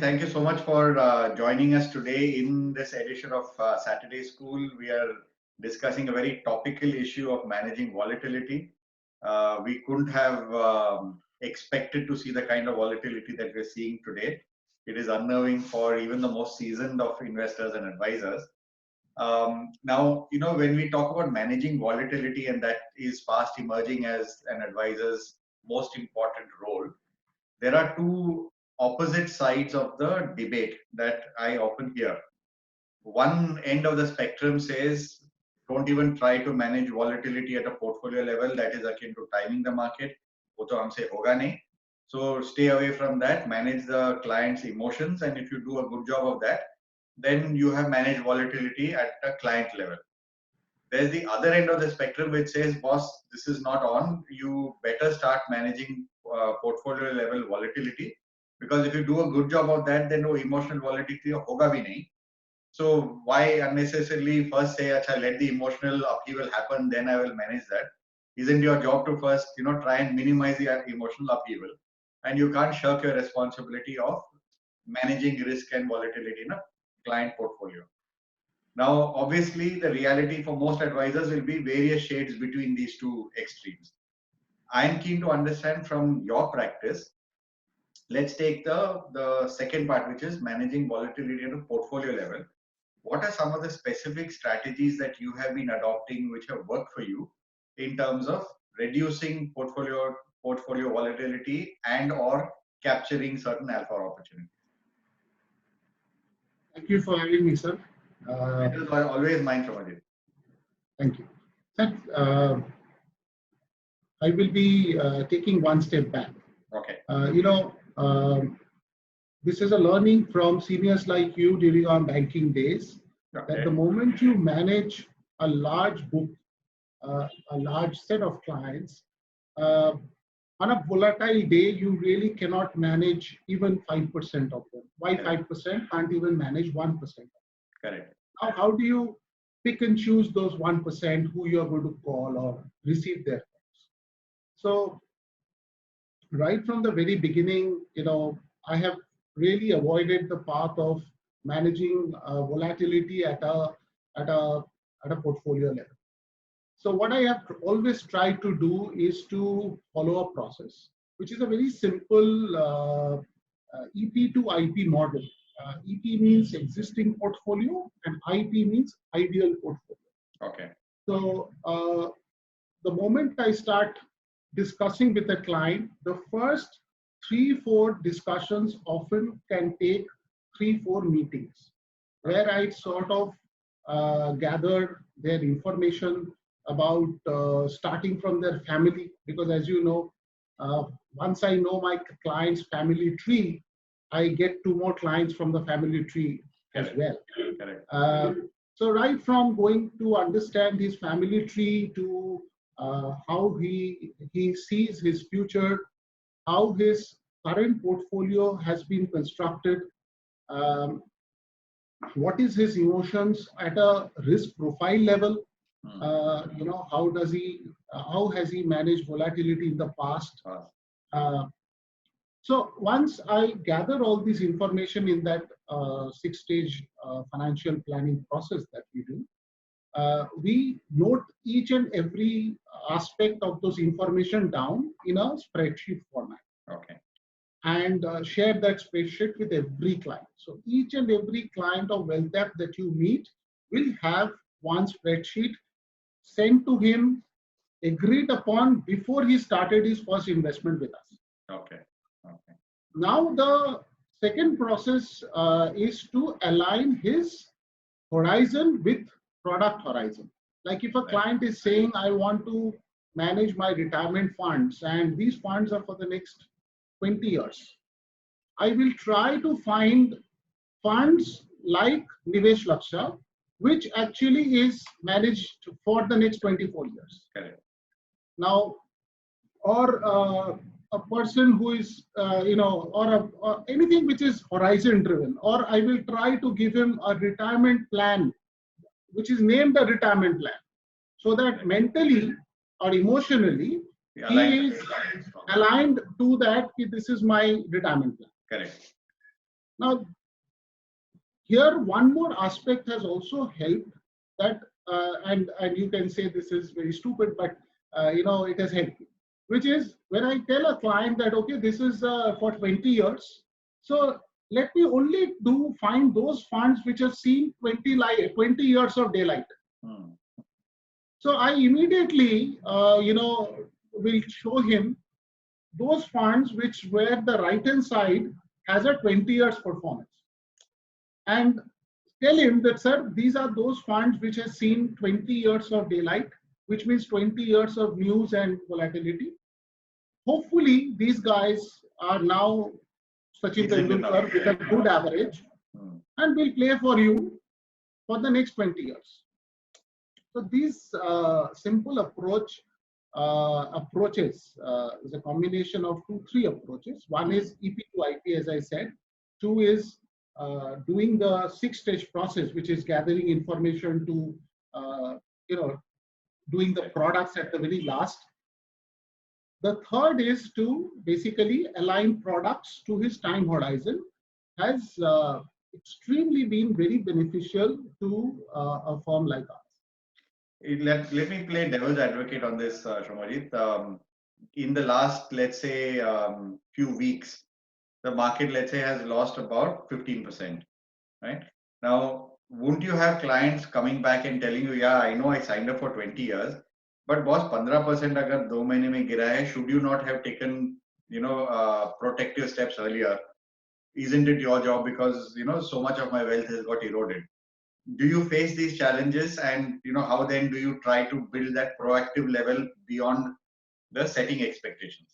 thank you so much for joining us today in this edition of Saturday School. We are discussing a very topical issue of managing volatility. We couldn't have expected to see the kind of volatility that we're seeing today. It is unnerving for even the most seasoned of investors and advisors. Now, when we talk about managing volatility, and that is fast emerging as an advisor's most important role, there are two opposite sides of the debate that I often hear. One end of the spectrum says, don't even try to manage volatility at a portfolio level. That is akin to timing the market. वो तो हमसे होगा नहीं. So stay away from that. Manage the client's emotions, and if you do a good job of that, then you have managed volatility at a client level. There's the other end of the spectrum which says, boss, this is not on. You better start managing portfolio level volatility, because if you do a good job of that, then no emotional volatility hoga bhi nahi. So why unnecessarily first say, acha, let the emotional upheaval happen, then I will manage that? Isn't your job to first, try and minimize the emotional upheaval? And you can't shirk your responsibility of managing risk and volatility in a client portfolio. Now, obviously, the reality for most advisors will be various shades between these two extremes. I'm keen to understand from your practice. Let's take the second part, which is managing volatility at a portfolio level. What are some of the specific strategies that you have been adopting which have worked for you in terms of reducing portfolio volatility and or capturing certain alpha opportunities? Thank you for having me, sir. It is always mine, Soumyajit. Thank you. Sir, I will be taking one step back. Okay. This is a learning from seniors like you during our banking days. Okay. That the moment you manage a large book, a large set of clients, on a volatile day, you really cannot manage even 5% of them. Why 5%? Can't even manage 1%. Correct. Now, how do you pick and choose those 1% who you're going to call or receive their calls? So, right from the very beginning, I have really avoided the path of managing volatility at a portfolio level. So what I have always tried to do is to follow a process, which is a very simple EP to IP model. EP means existing portfolio and IP means ideal portfolio. Okay. So the moment I start discussing with a client, the first 3-4 discussions often can take 3-4 meetings, where I sort of gather their information about starting from their family, because as you know, once I know my client's family tree, I get 2 more clients from the family tree as well. So right from going to understand his family tree to how he sees his future, how his current portfolio has been constructed, what is his emotions at a risk profile level, how has he managed volatility in the past. So once I gather all this information in that 6-stage financial planning process that we do, we note each and every aspect of those information down in a spreadsheet format. Okay. And share that spreadsheet with every client. So each and every client of Wealthapp that you meet will have one spreadsheet sent to him, agreed upon before he started his first investment with us. Okay. Now the second process is to align his horizon with product horizon. Like if a client is saying, I want to manage my retirement funds and these funds are for the next 20 years. I will try to find funds like Nivesh Laksha, which actually is managed for the next 24 years. Correct. Now, or a person who is, or anything which is horizon driven, or I will try to give him a retirement plan, which is named a retirement plan, so that mentally or emotionally, he is aligned to that. This is my retirement plan. Correct. Now, here one more aspect has also helped that, and you can say this is very stupid, but it has helped me, which is when I tell a client that, okay, this is for 20 years, so let me only find those funds which have seen 20 years of daylight. So I immediately, will show him those funds which where the right hand side has a 20 years performance, and tell him that, sir, these are those funds which have seen 20 years of daylight, which means 20 years of news and volatility. Hopefully, these guys are now Sachin Tendulkar with a good average and will play for you for the next 20 years. So these simple approaches is a combination of three approaches. One is EP to IP, as I said. Two is doing the 6-stage process, which is gathering information to, doing the products at the very last. The third is to basically align products to his time horizon, has extremely been very beneficial to a firm like us. Let me play devil's advocate on this, Soumyajit. In the last, let's say, few weeks, the market, let's say, has lost about 15%, right? Now, wouldn't you have clients coming back and telling you, yeah, I know I signed up for 20 years, but boss, 15% agar 2 mahine mein gira hai, should you not have taken, protective steps earlier? Isn't it your job because, so much of my wealth has got eroded? Do you face these challenges, and how then do you try to build that proactive level beyond the setting expectations?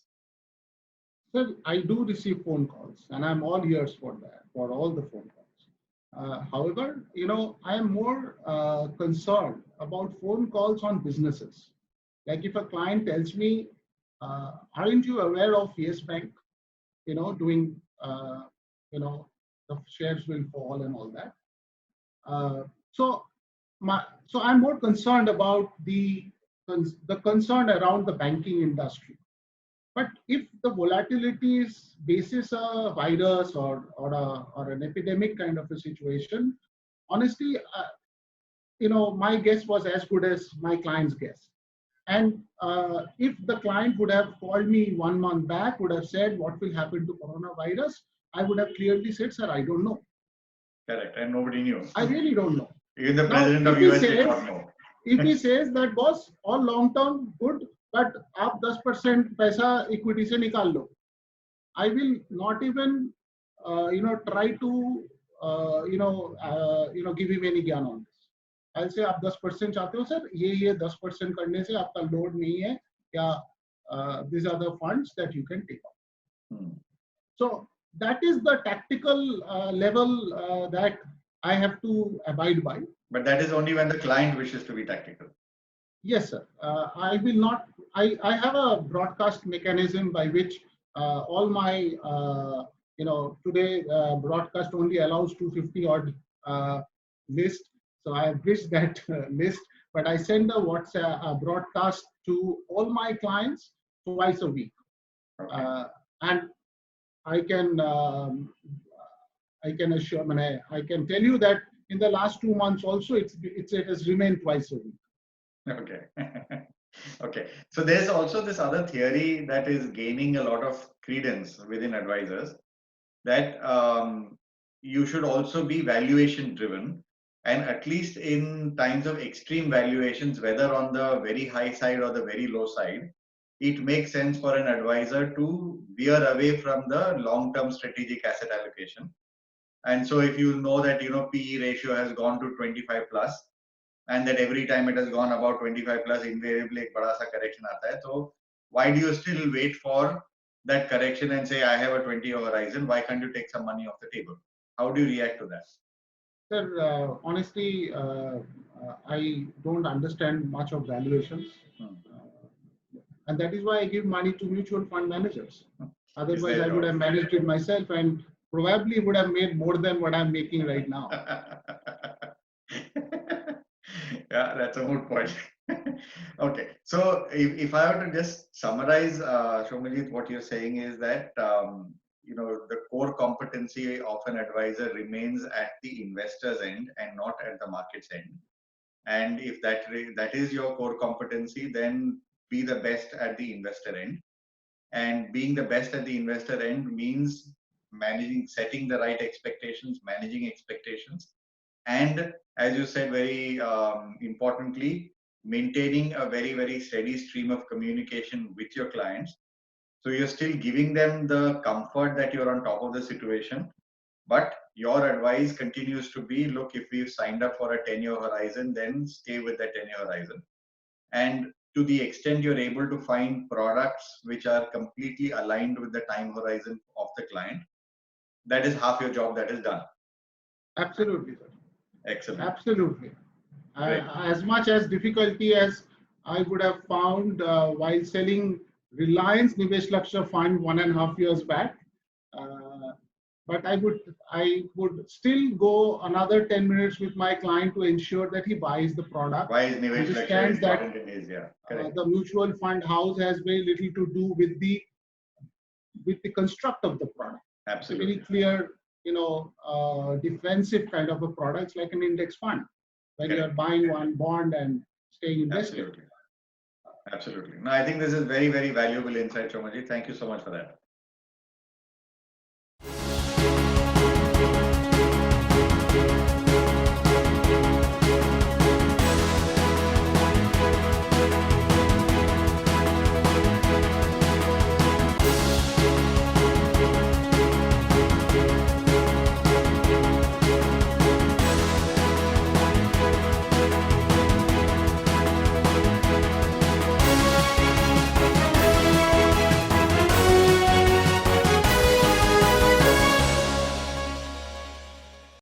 Well, I do receive phone calls, and I'm all ears for that, for all the phone calls. However, I am more concerned about phone calls on businesses. Like if a client tells me, aren't you aware of Yes Bank, doing, the shares will fall and all that. So I'm more concerned about the concern around the banking industry. But if the volatility is basis a virus or an epidemic kind of a situation, honestly, my guess was as good as my client's guess. And if the client would have called me 1 month back, would have said, what will happen to coronavirus? I would have clearly said, sir, I don't know. Correct. And nobody knew. I really don't know. Even the president of US did not know. If he says that, boss, all long term good, but आप 10% पैसा equity से निकाल लो, I will not even try to give him any ज्ञान on this. I'll say आप 10% चाहते हो sir, ये 10% करने से आपका लोड नहीं है, या these are the funds that you can take out. So that is the tactical level that I have to abide by. But that is only when the client wishes to be tactical. Yes, sir. I will not. I have a broadcast mechanism by which all my today broadcast only allows 250 odd list. So I have bridged that list. But I send a WhatsApp broadcast to all my clients twice a week, and I can assure, I can tell you that in the last 2 months also it has remained twice a week. Okay. Okay. So there's also this other theory that is gaining a lot of credence within advisors, that you should also be valuation driven, and at least in times of extreme valuations, whether on the very high side or the very low side, it makes sense for an advisor to veer away from the long-term strategic asset allocation. And so if you know that PE ratio has gone to 25 plus, and that every time it has gone about 25 plus, invariably एक बड़ा सा correction आता है, so why do you still wait for that correction and say I have a 20-year horizon? Why can't you take some money off the table? How do you react to that? Sir, honestly, I don't understand much of valuations. And that is why I give money to mutual fund managers. Otherwise, I would have managed it myself and probably would have made more than what I'm making right now. Yeah, that's a moot point. Okay, so if I were to just summarize, Soumyajit, what you're saying is that the core core competency of an advisor remains at the investor's end and not at the market's end. And if that is your core competency, then be the best at the investor end. And being the best at the investor end means setting the right expectations, managing expectations, and as you said, very importantly, maintaining a very, very steady stream of communication with your clients. So you're still giving them the comfort that you're on top of the situation, but your advice continues to be, look, if we've signed up for a 10-year horizon, then stay with that 10-year horizon. And to the extent you're able to find products which are completely aligned with the time horizon of the client, that is half your job that is done. Absolutely, sir. Excellent. Absolutely. As much as difficulty as I would have found while selling Reliance Nivesh Lakshya Fund 1.5 years back, but I would still go another 10 minutes with my client to ensure that he buys the product. Why is Nivesh Lakshya important in his, the mutual fund house has very little to do with the construct of the product. Absolutely. It's a very clear, defensive kind of a product. It's like an index fund when you're buying one bond and staying invested. Absolutely. Absolutely. No, I think this is very, very valuable insight, Soumyajit. Thank you so much for that.